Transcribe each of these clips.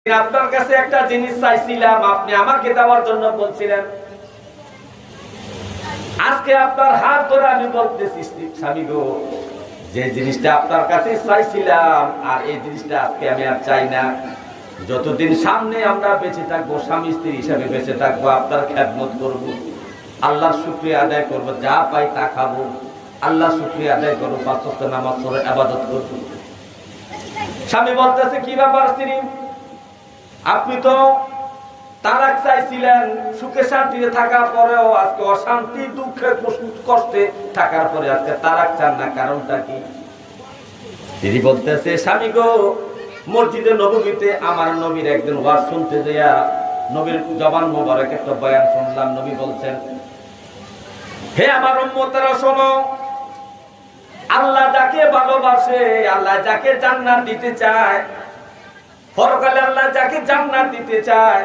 আপনার কাছে একটা জিনিস চাইছিলাম, আপনি আমাকে দেওয়ার জন্য বলছিলেন। আজকে আপনার হাত ধরে আমি বলতেছি, স্বামী গো, যে জিনিসটা আপনার কাছে চাইছিলাম আর এই জিনিসটা আজকে আমি আর চাই না। যতদিন সামনে আমরা বেঁচে থাকবো, স্বামী স্ত্রী হিসাবে বেঁচে থাকবো, আপনার খেদমত করব, আল্লাহর শুকরিয়া আদায় করব, যা পাই তা খাবো, আল্লাহর শুকরিয়া আদায় করবো, পাঁচ ওয়াক্ত নামাজ পড়ে ইবাদত করব। স্বামী বলতেছে, কি ব্যাপার স্ত্রী, আপনি তো তালাক চাইছিলেন, সুখে শান্তিতে থাকার পরেও আজকে অশান্তি, দুঃখে, কষ্টে থাকার পরে আজকে তালাক চান না, কারণটা কি? তিনি বলতেছে, স্বামী গো, মসজিদে নববীতে আমার নবীর একদিন ওয়াজ শুনতে যাইয়া নবীর জবান মোবারক একটা বয়ান শুনলাম। নবী বলছেন, হে আমার উম্মতেরা শোনো, আল্লাহ যাকে ভালোবাসে, আল্লাহ যাকে জান্নাত দিতে চায়, পরকালে আল্লাহ যাকে জান্নাত দিতে চায়,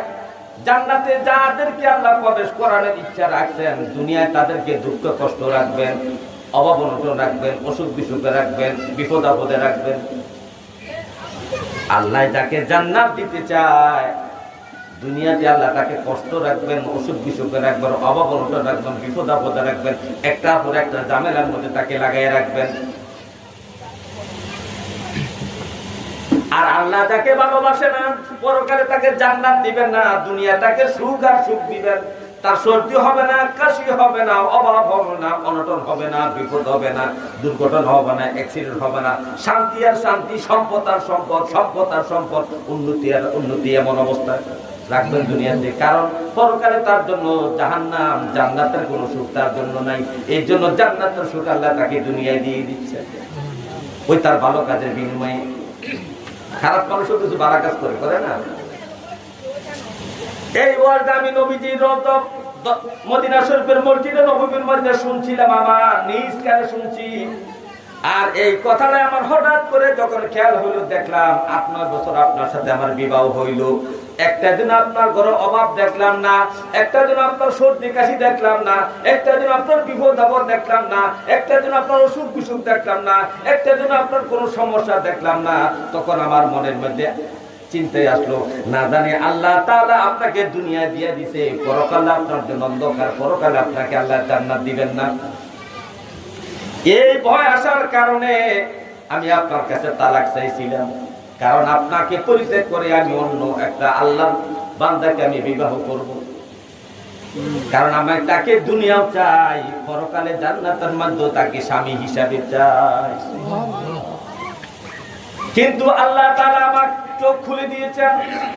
জান্নাতে যাদেরকে আল্লাহ প্রবেশ করানোর ইচ্ছা রাখছেন, দুনিয়ায় তাদেরকে দুঃখ কষ্ট রাখবেন, অভাব অনটন রাখবেন, অসুখ বিসুখে রাখবেন, বিপদ আপদে রাখবেন। আল্লাহ যাকে জান্নাত দিতে চায়, দুনিয়াতে আল্লাহ তাকে কষ্ট রাখবেন, অসুখ বিসুখে রাখবেন, অভাব অনটন রাখবেন, বিপদ আপদে রাখবেন, একটার পর একটা ঝামেলার মধ্যে তাকে লাগাই রাখবেন। আর আল্লাহ যাকে ভালোবাসে না, পরকালে তাকে জান্নাত দিবেন না, দুনিয়া তাকে সুখ আর সুখ দিবেন। তার সর্দি হবে না, কাশি হবে না, অভাব হবে না, অনটন হবে না, বিপদ হবে না, দুর্ঘটনা হবে না, অ্যাক্সিডেন্ট হবে না, শান্তি আর শান্তি, সম্পদ আর সম্পদ, সম্পদ আর সম্পদ, উন্নতি আর উন্নতি, এমন অবস্থা রাখবেন দুনিয়াতে। কারণ পরকালে তার জন্য জাহান্নাম, জান্নাতের কোনো সুখ তার জন্য নাই। এই জন্য জান্নাতের সুখ আল্লাহ তাকে দুনিয়ায় দিয়ে দিচ্ছে, ওই তার ভালো কাজের বিনিময়ে। খারাপ মানুষ কিছু ভালো কাজ করে না। এই ওয়ার্ড আমি নবীজির মদিনা শরীফের মসজিদে নববীর মধ্যে শুনছিলাম, আমার নিজ কানে শুনছি। আর এই কথাটা আমার হঠাৎ করে যখন খেয়াল হইল, দেখলাম 8-9 বছর আপনার সাথে আমার বিবাহ হইল, একটা দিন আপনার ঘরে অভাব দেখলাম না, একটা দিন আপনার সর্দি কাশি দেখলাম না, একটা দিন আপনার বিপদ আপদ দেখলাম না, একটা দিন আপনার অসুখ বিসুখ দেখলাম না, একটা দিন আপনার কোনো সমস্যা দেখলাম না। তখন আমার মনের মধ্যে চিন্তায় আসলো, না জানি আল্লাহ তাআলা আপনাকে দুনিয়া দিয়ে দিছে, পরকালে আপনার জন্য অন্ধকার, পরকালে আপনাকে আল্লাহ জান্নাত দিবেন না। এই ভয় আসার কারণে আমি আপনার কাছে তালাক চাইছিলাম, কারণ আপনাকে পরিত্যাগ করে আমি অন্য একটা আল্লাহর বান্দাকে আমি বিবাহ করব। কারণ আমি তাকে দুনিয়াও চাই, পরকালে জান্নাতের মধ্যে তাকে স্বামী হিসাবে চাই। কিন্তু আল্লাহ তাআলা আমার চোখ খুলে দিয়েছেন।